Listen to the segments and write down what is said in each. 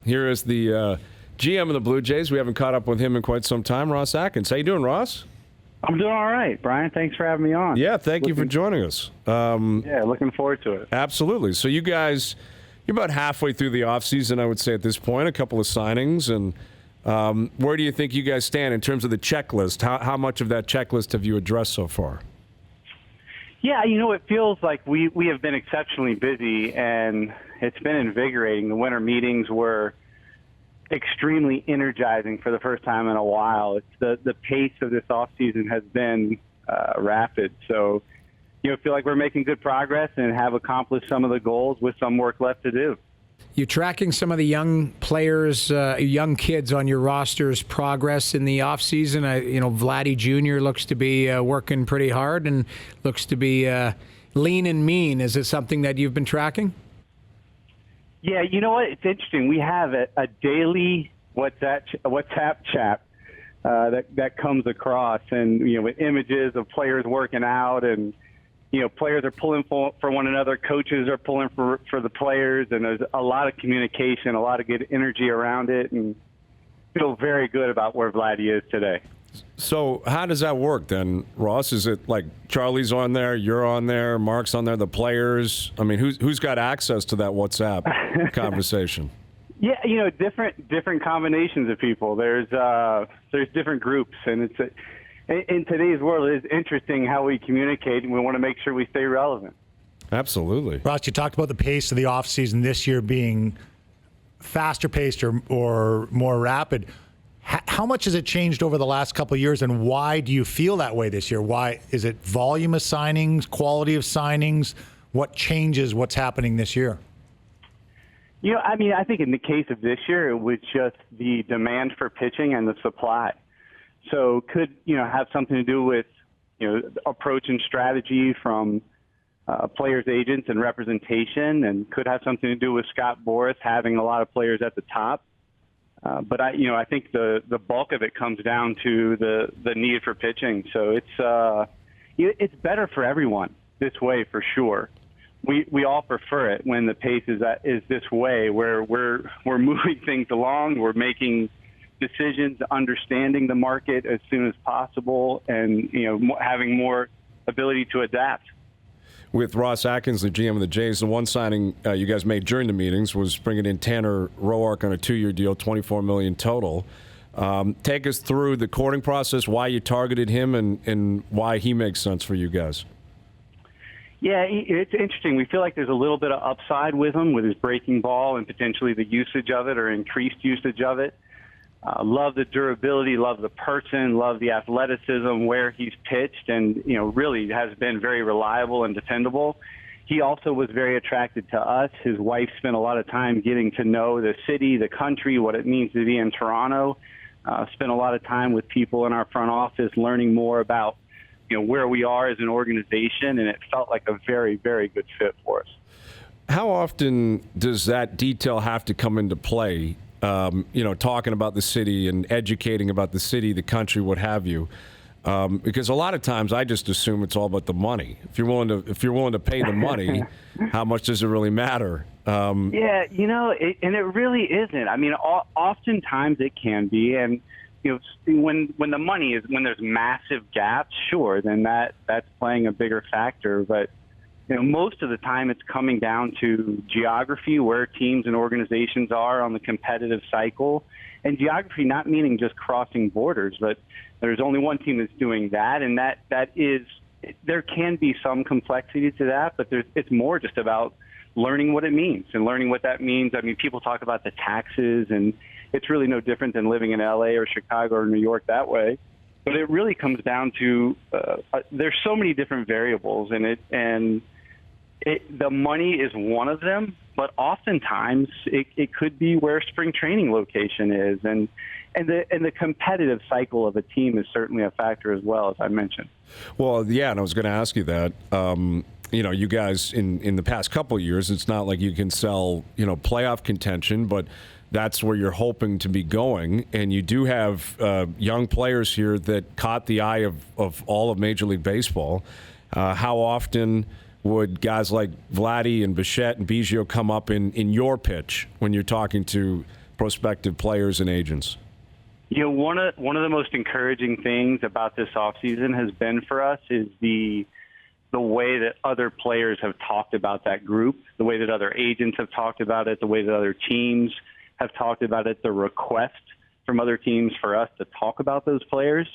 Here is the GM of the Blue Jays. We haven't caught up with him in quite some time, Ross Atkins. How you doing, Ross? I'm doing all right, Brian. Thanks for having me on. Yeah, thank you for joining us. Looking forward to it. Absolutely. So you guys, you're about halfway through the offseason, I would say, at this point, a couple of signings. And where do you think you guys stand in terms of the checklist? How much of that checklist have you addressed so far? Yeah, it feels like we have been exceptionally busy, and it's been invigorating. The winter meetings were extremely energizing for the first time in a while. It's the pace of this offseason has been rapid. So, feel like we're making good progress and have accomplished some of the goals with some work left to do. You're tracking some of the young players, young kids on your roster's progress in the offseason. Vladdy Jr. looks to be working pretty hard and looks to be lean and mean. Is it something that you've been tracking? Yeah, you know what? It's interesting. We have a daily WhatsApp chat that comes across, and with images of players working out, and players are pulling for one another, coaches are pulling for the players, and there's a lot of communication, a lot of good energy around it, and feel very good about where Vladdy is today. So how does that work then, Ross? Is it like Charlie's on there, you're on there, Mark's on there, the players? I mean, who's got access to that WhatsApp conversation? Yeah, different combinations of people. There's different groups, and it's in today's world, it is interesting how we communicate, and we want to make sure we stay relevant. Absolutely. Ross, you talked about the pace of the offseason this year being faster paced or more rapid. How much has it changed over the last couple of years, and why do you feel that way this year? Why is it volume of signings, quality of signings? What changes what's happening this year? I think in the case of this year, it was just the demand for pitching and the supply. So could, have something to do with, approach and strategy from players' agents and representation, and could have something to do with Scott Boras having a lot of players at the top. But I think the bulk of it comes down to the need for pitching. So it's better for everyone this way for sure. We all prefer it when the pace is this way, where we're moving things along, we're making decisions, understanding the market as soon as possible, and having more ability to adapt. With Ross Atkins, the GM of the Jays, the one signing you guys made during the meetings was bringing in Tanner Roark on a 2-year deal, $24 million total. Take us through the courting process, why you targeted him, and why he makes sense for you guys. Yeah, it's interesting. We feel like there's a little bit of upside with him, with his breaking ball and potentially the usage of it or increased usage of it. Love the durability, love the person, love the athleticism, where he's pitched, and really has been very reliable and dependable. He also was very attracted to us. His wife spent a lot of time getting to know the city, the country, what it means to be in Toronto. Spent a lot of time with people in our front office learning more about where we are as an organization, and it felt like a very, very good fit for us. How often does that detail have to come into play? Talking about the city and educating about the city, the country, what have you. Because a lot of times I just assume it's all about the money. If you're willing to pay the money, how much does it really matter? And it really isn't. I mean, oftentimes it can be, and when the money is, when there's massive gaps, sure, then that's playing a bigger factor. But most of the time it's coming down to geography, where teams and organizations are on the competitive cycle. And geography not meaning just crossing borders, but there's only one team that's doing that, and that is, there can be some complexity to that, but it's more just about learning what it means and learning what that means. I mean, people talk about the taxes, and it's really no different than living in LA or Chicago or New York that way. But it really comes down to there's so many different variables in it, and the money is one of them, but oftentimes it could be where spring training location is, and the competitive cycle of a team is certainly a factor as well, as I mentioned. Well, yeah, and I was going to ask you that. You guys in the past couple of years, it's not like you can sell playoff contention, but that's where you're hoping to be going, and you do have young players here that caught the eye of all of Major League Baseball. How often would guys like Vladdy and Bichette and Biggio come up in your pitch when you're talking to prospective players and agents? You know, one of the most encouraging things about this offseason has been for us is the way that other players have talked about that group, the way that other agents have talked about it, the way that other teams have talked about it, the request from other teams for us to talk about those players.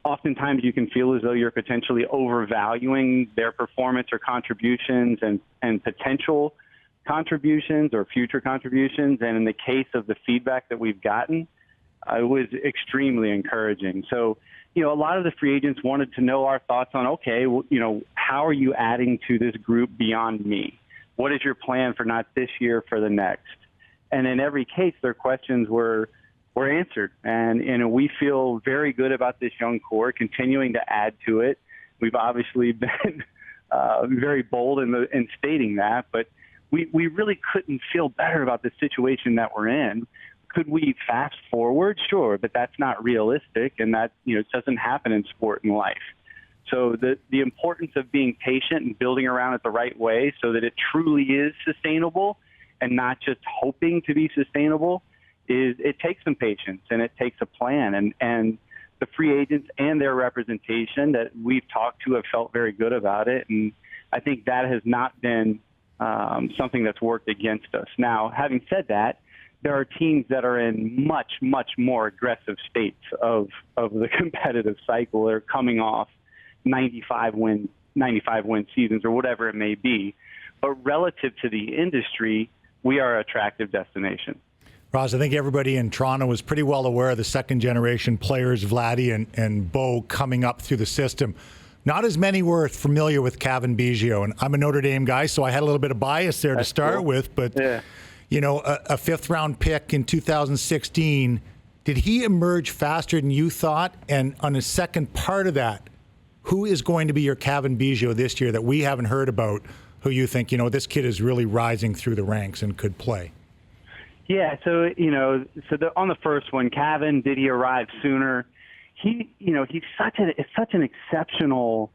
Oftentimes you can feel as though you're potentially overvaluing their performance or contributions and potential contributions or future contributions. And in the case of the feedback that we've gotten, it was extremely encouraging. So, you know, a lot of the free agents wanted to know our thoughts on, okay, well, you know, how are you adding to this group beyond me? What is your plan for not this year, for the next? And in every case, their questions were answered. And we feel very good about this young core, continuing to add to it. We've obviously been very bold in stating that, but we really couldn't feel better about the situation that we're in. Could we fast forward? Sure, but that's not realistic, and that, you know, doesn't happen in sport and life. So the importance of being patient and building around it the right way so that it truly is sustainable and not just hoping to be sustainable it takes some patience and it takes a plan. And the free agents and their representation that we've talked to have felt very good about it. And I think that has not been something that's worked against us. Now, having said that, there are teams that are in much, much more aggressive states of the competitive cycle. They're coming off 95 win seasons or whatever it may be. But relative to the industry, we are an attractive destination. Ross, I think everybody in Toronto was pretty well aware of the second-generation players, Vladdy and Bo, coming up through the system. Not as many were familiar with Cavan Biggio, and I'm a Notre Dame guy, so I had a little bit of bias there to start with. But, you know, a fifth-round pick in 2016, did he emerge faster than you thought? And on the second part of that, who is going to be your Cavan Biggio this year that we haven't heard about, who you think, you know, this kid is really rising through the ranks and could play? Yeah, so, you know, on the first one, Cavan, did he arrive sooner? He's such an exceptional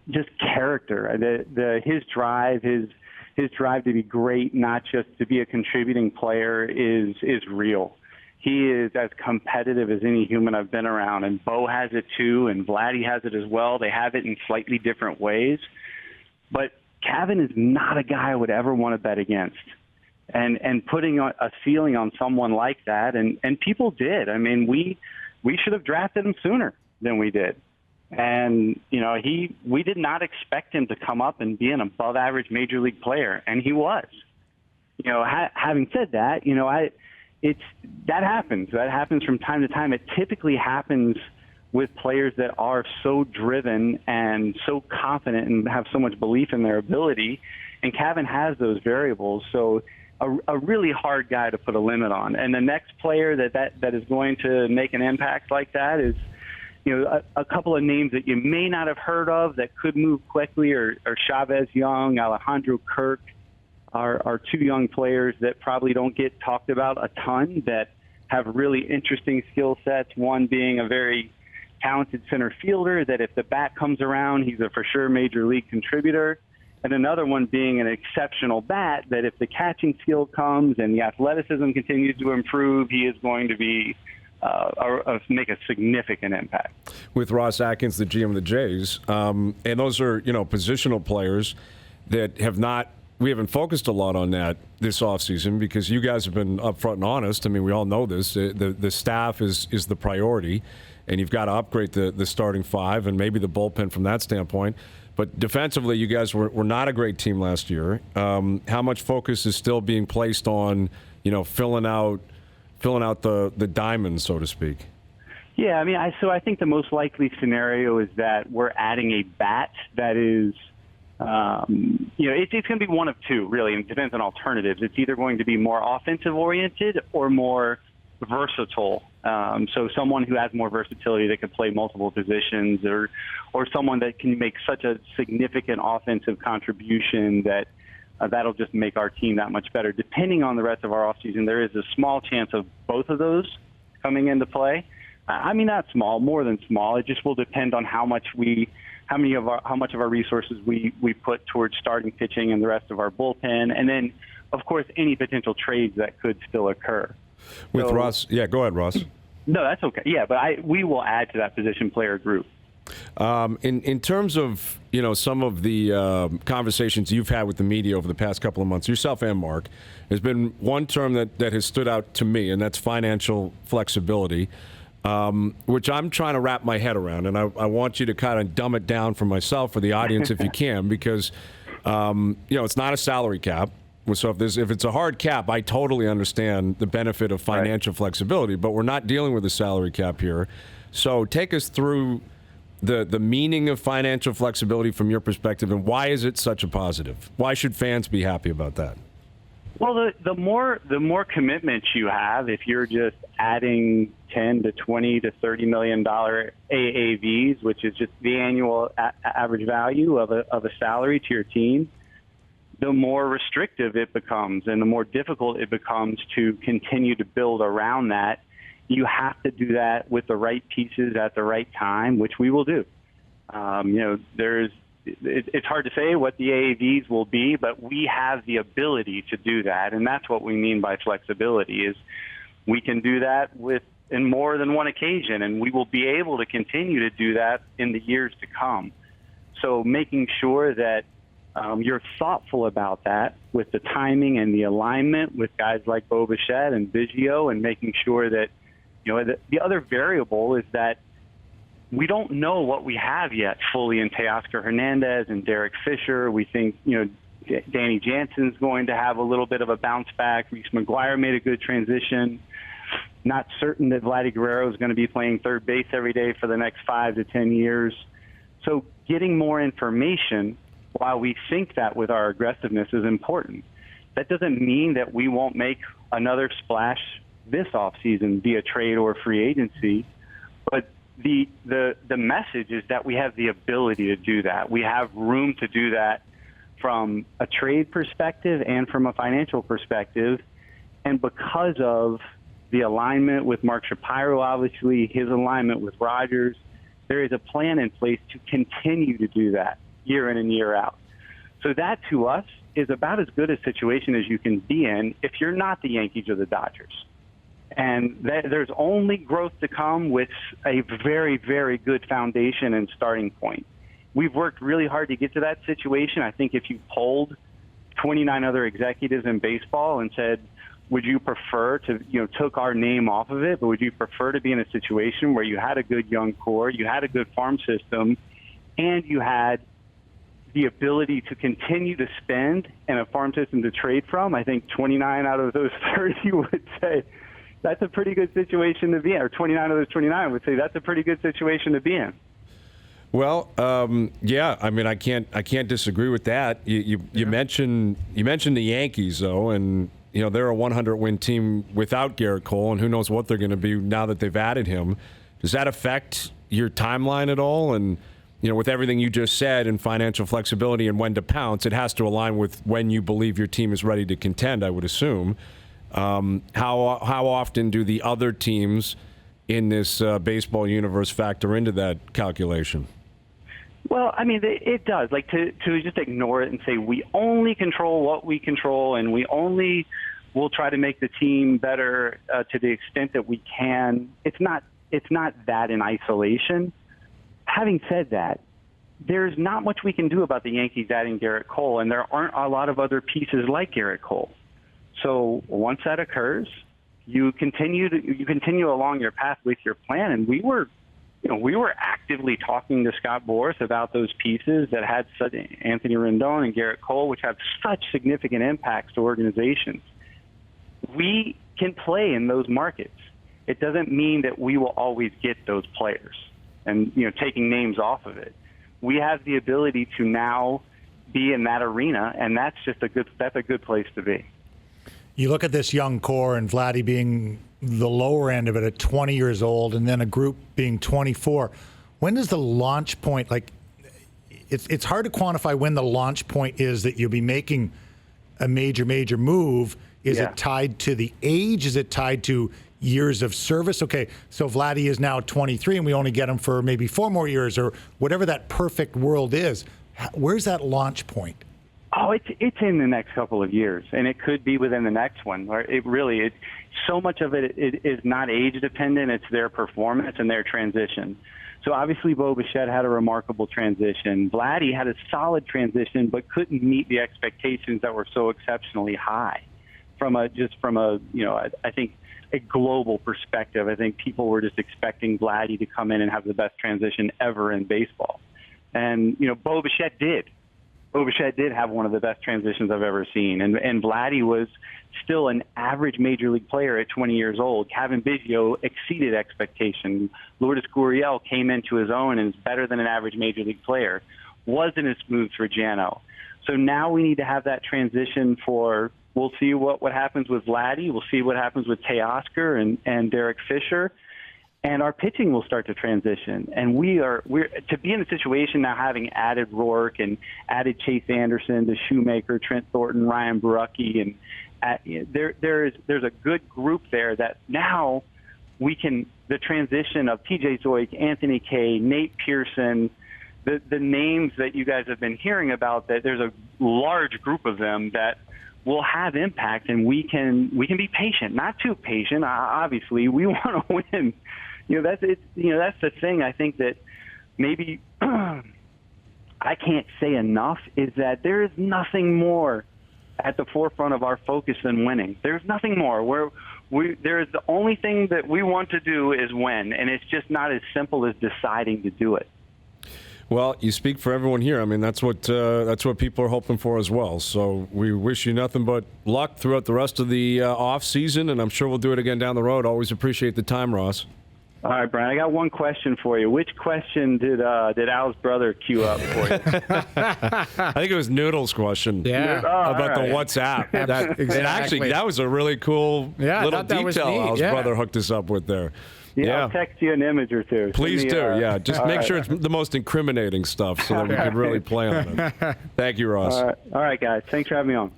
just character. His drive to be great, not just to be a contributing player, is real. He is as competitive as any human I've been around, and Bo has it too, and Vladdy has it as well. They have it in slightly different ways, but Cavan is not a guy I would ever want to bet against. And putting a ceiling on someone like that, and people did. I mean, we should have drafted him sooner than we did. And, you know, we did not expect him to come up and be an above-average major league player, and he was. You know, having said that, you know, that happens. That happens from time to time. It typically happens with players that are so driven and so confident and have so much belief in their ability. And Cavan has those variables. So a really hard guy to put a limit on. And the next player that is going to make an impact like that is, you know, a couple of names that you may not have heard of that could move quickly are Chavez Young, Alejandro Kirk, are two young players that probably don't get talked about a ton, that have really interesting skill sets, one being a very talented center fielder that if the bat comes around, he's a for sure major league contributor. And another one being an exceptional bat that if the catching skill comes and the athleticism continues to improve, he is going to be make a significant impact. With Ross Atkins, the GM of the Jays, and those are, you know, positional players that we haven't focused a lot on that this offseason because you guys have been upfront and honest. I mean, we all know this. The staff is the priority, and you've got to upgrade the starting five and maybe the bullpen from that standpoint. But defensively, you guys were not a great team last year. How much focus is still being placed on, you know, filling out the diamond, so to speak? Yeah, I mean, I think the most likely scenario is that we're adding a bat that is, you know, it's going to be one of two, really, and it depends on alternatives. It's either going to be more offensive-oriented or more versatile. So someone who has more versatility that can play multiple positions, or someone that can make such a significant offensive contribution that that'll just make our team that much better. Depending on the rest of our offseason, there is a small chance of both of those coming into play. I mean, not small, more than small. It just will depend on how much of our resources we put towards starting pitching and the rest of our bullpen. And then, of course, any potential trades that could still occur. With Ross, yeah, go ahead, Ross. No, that's okay. Yeah, but we will add to that position player group. In terms of some of the conversations you've had with the media over the past couple of months, yourself and Mark, there's been one term that has stood out to me, and that's financial flexibility, which I'm trying to wrap my head around, and I want you to kind of dumb it down for myself, for the audience, if you can, because it's not a salary cap. So if it's a hard cap, I totally understand the benefit of financial flexibility, but we're not dealing with a salary cap here. So take us through the meaning of financial flexibility from your perspective, and why is it such a positive? Why should fans be happy about that? Well, the more commitments you have, if you're just adding $10 to $20 to $30 million AAVs, which is just the annual average value of a salary to your team, the more restrictive it becomes and the more difficult it becomes to continue to build around that. You have to do that with the right pieces at the right time, which we will do. It's hard to say what the AAVs will be, but we have the ability to do that, and that's what we mean by flexibility. Is we can do that in more than one occasion, and we will be able to continue to do that in the years to come. So making sure that you're thoughtful about that with the timing and the alignment with guys like Bo Bichette and Biggio, and making sure that the other variable is that we don't know what we have yet fully in Teoscar Hernandez and Derek Fisher. We think Danny Jansen's going to have a little bit of a bounce back. Reese McGuire made a good transition. Not certain that Vladdy Guerrero is going to be playing third base every day for the next 5 to 10 years. So getting more information while we think that with our aggressiveness is important. That doesn't mean that we won't make another splash this offseason via trade or free agency, but the message is that we have the ability to do that. We have room to do that from a trade perspective and from a financial perspective, and because of the alignment with Mark Shapiro, obviously his alignment with Rogers, there is a plan in place to continue to do that year in and year out. So that, to us, is about as good a situation as you can be in if you're not the Yankees or the Dodgers. And there's only growth to come with a very, very good foundation and starting point. We've worked really hard to get to that situation. I think if you polled 29 other executives in baseball and said, would you prefer to, took our name off of it, but would you prefer to be in a situation where you had a good young core, you had a good farm system, and you had the ability to continue to spend and a farm system to trade from? I think 29 out of those 30 would say that's a pretty good situation to be in, or 29 of those 29 would say that's a pretty good situation to be in. Well, yeah, I mean, I can't disagree with that. You mentioned the Yankees, though, and they're a 100-win team without Garrett Cole, and who knows what they're going to be now that they've added him. Does that affect your timeline at all? And with everything you just said and financial flexibility and when to pounce, it has to align with when you believe your team is ready to contend, I would assume. How often do the other teams in this baseball universe factor into that calculation? Well, I mean, it does. Like to just ignore it and say we only control what we control, and we only will try to make the team better to the extent that we can. It's not that in isolation. Having said that, there's not much we can do about the Yankees adding Garrett Cole, and there aren't a lot of other pieces like Garrett Cole. So once that occurs, you continue along your path with your plan. And we were actively talking to Scott Boras about those pieces that had such Anthony Rendon and Garrett Cole, which have such significant impacts to organizations. We can play in those markets. It doesn't mean that we will always get those players. And taking names off of it, we have the ability to now be in that arena, and that's a good place to be. You look at this young core and Vladdy being the lower end of it at 20 years old, and then a group being 24. When does the launch point, it's hard to quantify when the launch point is that you'll be making a major move. Is it tied to the age? Is it tied to years of service? Okay, so Vladdy is now 23 and we only get him for maybe 4 more years, or whatever that perfect world is. Where's that launch point? Oh, it's in the next couple of years, and it could be within the next one. Or so much of it is not age dependent. It's their performance and their transition. So obviously, Bo Bichette had a remarkable transition. Vladdy had a solid transition, but couldn't meet the expectations that were so exceptionally high. From a I think a global perspective, I think people were just expecting Vladdy to come in and have the best transition ever in baseball, and Bo Bichette did. Bo Bichette did have one of the best transitions I've ever seen. And Vladdy was still an average major league player at 20 years old. Kevin Biggio exceeded expectations. Lourdes Gurriel came into his own and is better than an average major league player. Wasn't as smooth for Jano. So now we need to have that transition we'll see what happens with Vladdy. We'll see what happens with Teoscar and Derek Fisher. And our pitching will start to transition. And we're to be in a situation now, having added Roark and added Chase Anderson to Shoemaker, Trent Thornton, Ryan Barucki, and there's a good group there that now the transition of TJ Zoik, Anthony Kay, Nate Pearson, the names that you guys have been hearing about, that there's a large group of them that will have impact, and we can be patient, not too patient. Obviously, we want to win. That's the thing. I think that maybe I can't say enough is that there is nothing more at the forefront of our focus than winning. There's nothing more. There's the only thing that we want to do is win, and it's just not as simple as deciding to do it. Well, you speak for everyone here. I mean, that's what people are hoping for as well. So we wish you nothing but luck throughout the rest of the off season, and I'm sure we'll do it again down the road. Always appreciate the time, Ross. All right, Brian, I got one question for you. Which question did Al's brother queue up for you? I think it was Noodle's question. Yeah. About the WhatsApp. Exactly. That was a really cool little detail Al's brother hooked us up with there. Yeah, I'll text you an image or two. Please do. Just make sure it's the most incriminating stuff so that we can really play on it. Thank you, Ross. All right, guys. Thanks for having me on.